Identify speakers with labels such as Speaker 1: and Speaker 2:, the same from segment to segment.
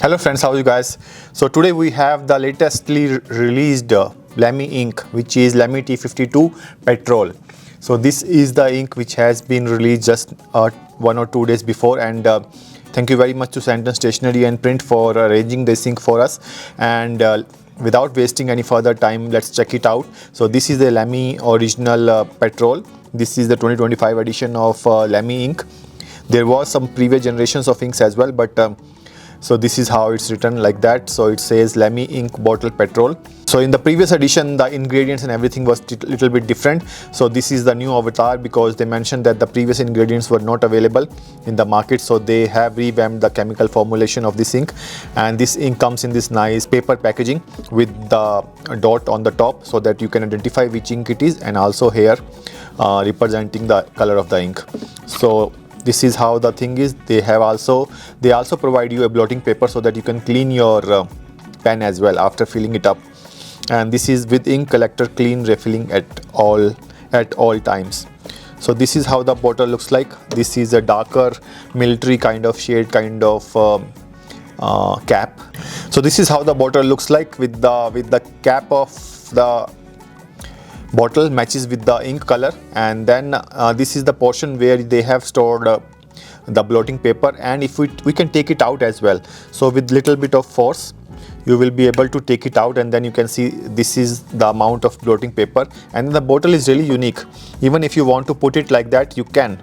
Speaker 1: Hello friends, how are you guys? So today we have the latestly released Lamy ink, which is Lamy T52 Petrol. So this is the ink which has been released just 1 or 2 days before, and thank you very much to Sandton Stationery and Print for arranging this ink for us. And without wasting any further time, let's check it out. So this is the Lamy original Petrol. This is the 2025 edition of Lamy ink. There was some previous generations of inks as well, but so this is how it's written like that. So it says Lamy ink bottle petrol. So in the previous edition, the ingredients and everything was a little bit different. So this is the new avatar because they mentioned that the previous ingredients were not available in the market. So they have revamped the chemical formulation of this ink, and this ink comes in this nice paper packaging with the dot on the top so that you can identify which ink it is, and also here representing the color of the ink. So this is how the thing is. They also provide you a blotting paper so that you can clean your pen as well after filling it up. And this is with ink collector clean refilling at all times. So this is how the bottle looks like. This is a darker military kind of shade, kind of cap. So this is how the bottle looks like with the cap of the bottle matches with the ink color, and then this is the portion where they have stored the blotting paper, and if we can take it out as well. So with little bit of force you will be able to take it out, and then you can see this is the amount of blotting paper. And the bottle is really unique. Even if you want to put it like that, you can.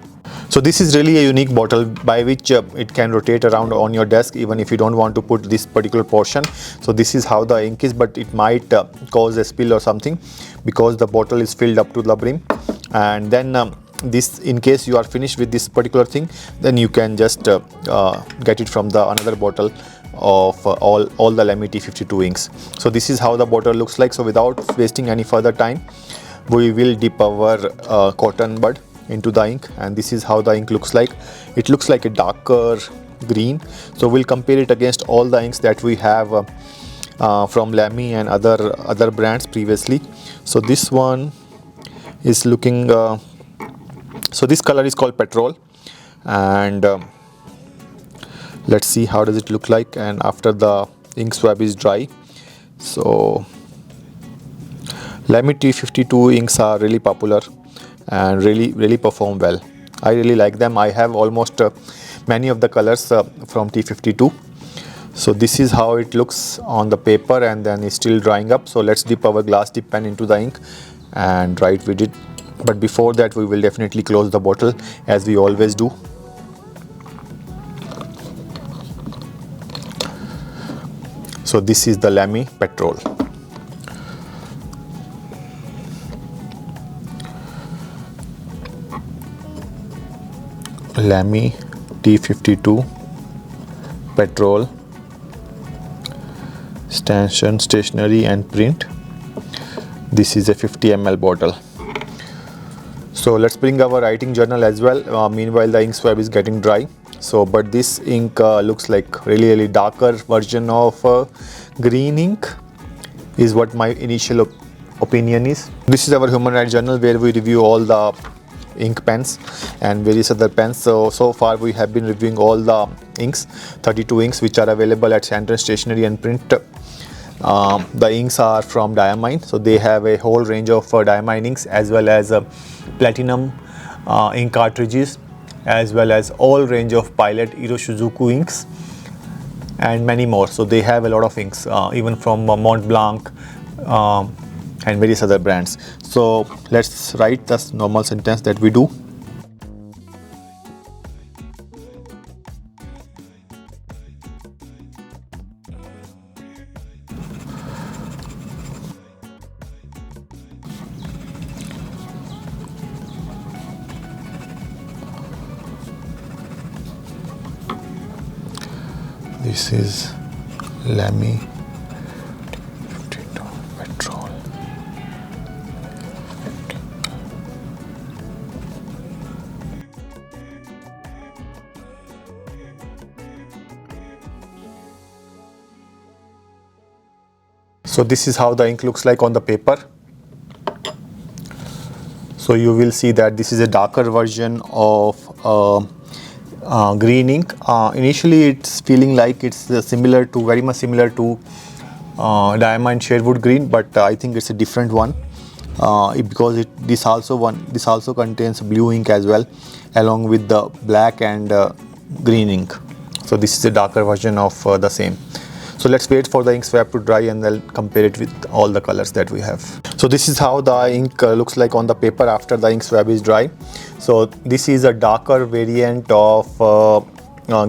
Speaker 1: So this is really a unique bottle by which it can rotate around on your desk even if you don't want to put this particular portion. So this is how the ink is, but it might cause a spill or something because the bottle is filled up to the brim. And then this, in case you are finished with this particular thing, then you can just get it from the another bottle of all the Lamy T52 inks. So this is how the bottle looks like. So without wasting any further time, we will dip our cotton bud into the ink, and this is how the ink looks like. It looks like a darker green. So we'll compare it against all the inks that we have from Lamy and other brands previously. So this one is looking so this color is called petrol, and let's see how does it look like and after the ink swab is dry. So Lamy T52 inks are really popular and really perform well. I really like them. I have almost many of the colors from T52. So this is how it looks on the paper, and then it's still drying up. So let's dip our glass dip pen into the ink and write with it. But before that, we will definitely close the bottle as we always do. So this is the Lamy Petrol. Lamy T52 Petrol, Sandton Stationery and Print. This is a 50 ml bottle. So let's bring our writing journal as well. Meanwhile the ink swab is getting dry. So but this ink looks like really darker version of green ink is what my initial opinion is. This is our human rights journal where we review all the ink pens and various other pens. So far we have been reviewing all the inks, 32 inks which are available at Sandton Stationery and Print. The inks are from diamine, so they have a whole range of diamine inks, as well as platinum ink cartridges, as well as all range of Pilot Iroshizuku inks and many more. So they have a lot of inks, even from Mont Blanc and various other brands. So let's write this normal sentence that we do. This is Lamy T52 Petrol. So this is how the ink looks like on the paper. So you will see that this is a darker version of green ink. Initially it's feeling like it's very much similar to diamond sherwood green, but I think it's a different one, because this also contains blue ink as well, along with the black and green ink. So this is a darker version of the same. So let's wait for the ink swab to dry and then compare it with all the colors that we have. So this is how the ink looks like on the paper after the ink swab is dry. So this is a darker variant of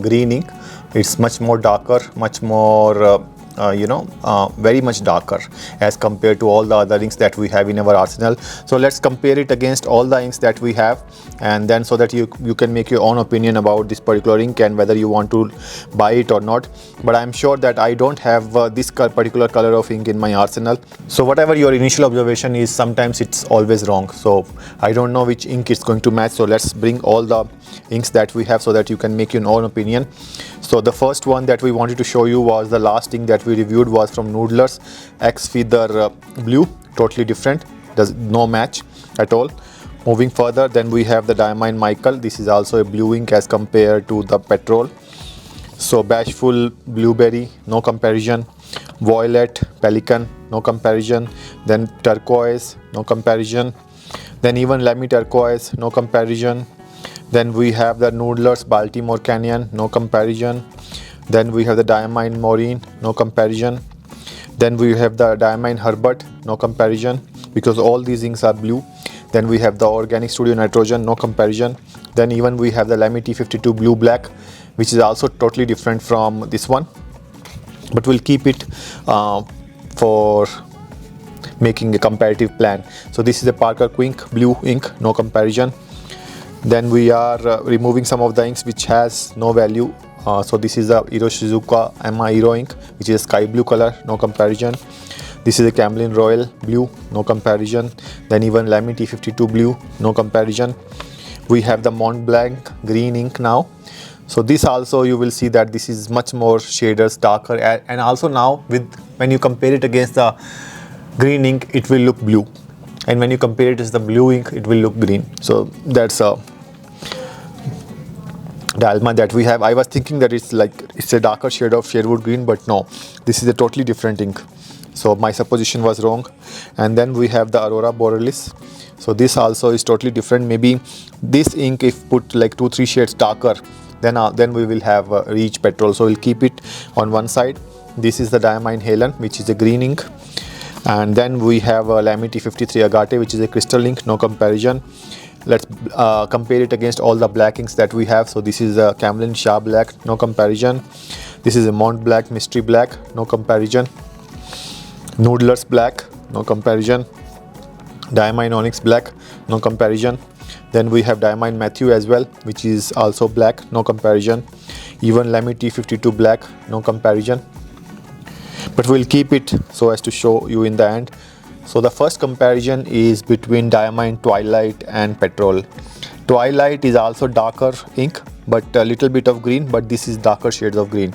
Speaker 1: green ink. It's much more darker, much more very much darker as compared to all the other inks that we have in our arsenal. So let's compare it against all the inks that we have, and then so that you can make your own opinion about this particular ink and whether you want to buy it or not. But I'm sure that I don't have this particular color of ink in my arsenal. So whatever your initial observation is, sometimes it's always wrong. So I don't know which ink is going to match. So let's bring all the inks that we have so that you can make your own opinion. So the first one that we wanted to show you was the last ink that we reviewed was from Noodler's X Feather Blue. Totally different, does no match at all. Moving further, then we have the Diamine Michael. This is also a blue ink as compared to the Petrol. So Bashful Blueberry, no comparison. Violet Pelican, no comparison. Then Turquoise, no comparison. Then even Lamy Turquoise, no comparison. Then we have the Noodler's Baltimore Canyon, no comparison. Then we have the Diamine Maureen, no comparison. Then we have the Diamine Herbert, no comparison, because all these inks are blue. Then we have the Organic Studio Nitrogen, no comparison. Then even we have the Lamy T52 Blue Black, which is also totally different from this one, but we'll keep it for making a comparative plan. So this is a Parker Quink Blue ink, no comparison. Then we are removing some of the inks which has no value. So this is the Iroshizuka Emma Hero ink, which is sky blue color, no comparison. This is a Camlin Royal Blue, no comparison. Then even Lamy T52 Blue, no comparison. We have the Mont Blanc green ink now. So this also you will see that this is much more shaders, darker, and also now when you compare it against the green ink, it will look blue, and when you compare it as the blue ink, it will look green. So that's the Alma that we have. I was thinking that it's a darker shade of Sherwood green, but no, this is a totally different ink. So my supposition was wrong. And then we have the Aurora Borealis. So this also is totally different. Maybe this ink, if put like 2-3 shades darker, then we will have Reach Petrol. So we'll keep it on one side. This is the Diamine Helen, which is a green ink. And then we have Lamy T53 Agate, which is a crystal ink, no comparison. Let's compare it against all the black inks that we have. So this is a Camlin Shah Black, no comparison. This is a Mont Black Mystery Black, no comparison. Noodler's Black, no comparison. Diamine Onyx Black, no comparison. Then we have Diamine Matthew as well, which is also black, no comparison. Even Lamy T52 Black, no comparison. But we'll keep it so as to show you in the end. So the first comparison is between Diamine Twilight and Petrol. Twilight is also darker ink, but a little bit of green, but this is darker shades of green.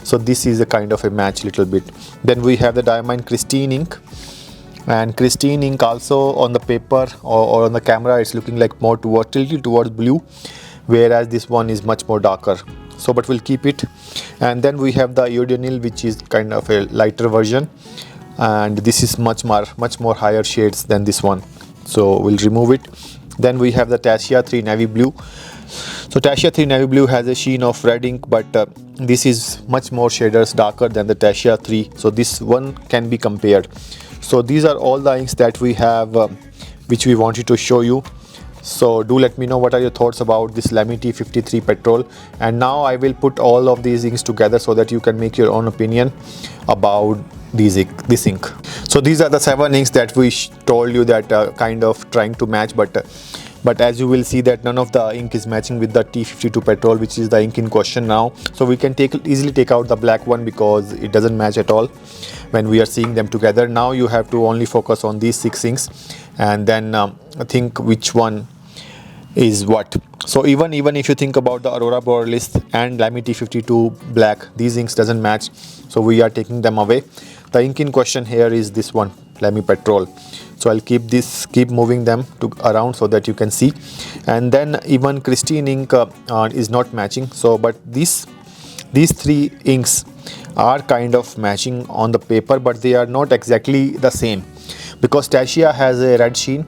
Speaker 1: So this is a kind of a match little bit. Then we have the Diamine Christine ink. And Christine ink also on the paper or on the camera, it's looking like more tilted towards blue, whereas this one is much more darker. So but we'll keep it. And then we have the Iodinil, which is kind of a lighter version, and this is much more higher shades than this one, so we'll remove it. Then we have the Tassia 3 Navy Blue. So Tassia 3 Navy Blue has a sheen of red ink, but this is much more shaders darker than the Tassia 3, so this one can be compared. So these are all the inks that we have which we wanted to show you. So do let me know what are your thoughts about this Lamy T53 Petrol. And now I will put all of these inks together so that you can make your own opinion about this ink. So these are the 7 inks that we told you that kind of trying to match, but as you will see that none of the ink is matching with the T52 Petrol, which is the ink in question now. So we can easily take out the black one because it doesn't match at all when we are seeing them together. Now you have to only focus on these 6 inks and then think which one is what. So even if you think about the Aurora Borealis and Lamy T52 Black, these inks doesn't match, so we are taking them away. The ink in question here is this one, Lamy Petrol. So I'll keep moving them around so that you can see. And then even Christine ink is not matching. So but these three inks are kind of matching on the paper, but they are not exactly the same, because Stacia has a red sheen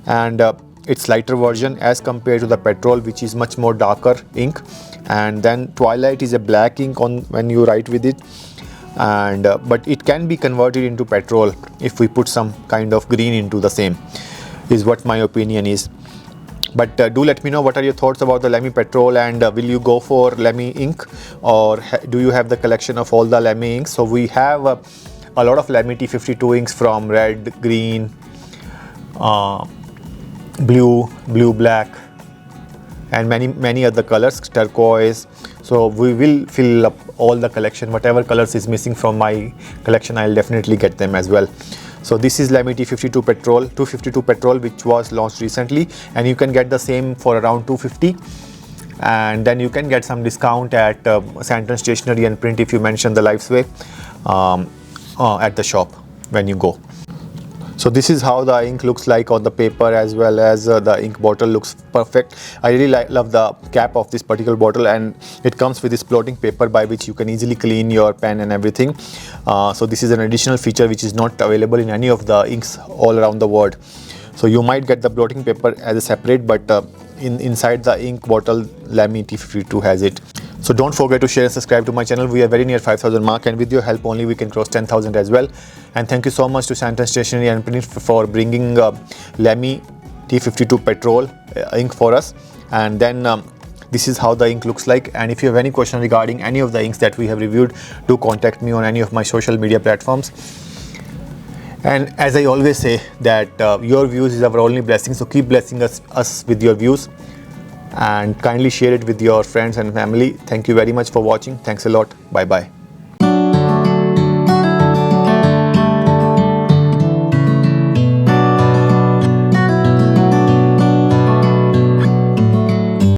Speaker 1: and it's lighter version as compared to the Petrol, which is much more darker ink. And then Twilight is a black ink on when you write with it, and but it can be converted into Petrol if we put some kind of green into the same, is what my opinion is. But do let me know what are your thoughts about the Lamy Petrol, and will you go for Lamy ink, or do you have the collection of all the Lamy inks? So we have a lot of Lamy T52 inks from red, green, blue, black, and many other colors, turquoise. So we will fill up all the collection. Whatever colors is missing from my collection, I'll definitely get them as well. So this is Lamy T52 Petrol, 252 Petrol, which was launched recently, and you can get the same for around 250. And then you can get some discount at Sandton Stationery and Print if you mention the Lifesway at the shop when you go. So this is how the ink looks like on the paper, as well as the ink bottle looks perfect. I really love the cap of this particular bottle, and it comes with this blotting paper by which you can easily clean your pen and everything. So this is an additional feature which is not available in any of the inks all around the world. So you might get the blotting paper as a separate, but inside the ink bottle, Lamy T52 has it. So don't forget to share and subscribe to my channel. We are very near 5,000 mark, and with your help only we can cross 10,000 as well. And thank you so much to Sandton Stationery and Print for bringing Lamy T52 Petrol ink for us. And then this is how the ink looks like. And if you have any question regarding any of the inks that we have reviewed, do contact me on any of my social media platforms. And as I always say, that your views is our only blessing, so keep blessing us with your views, and kindly share it with your friends and family. Thank you very much for watching. Thanks a lot. Bye bye.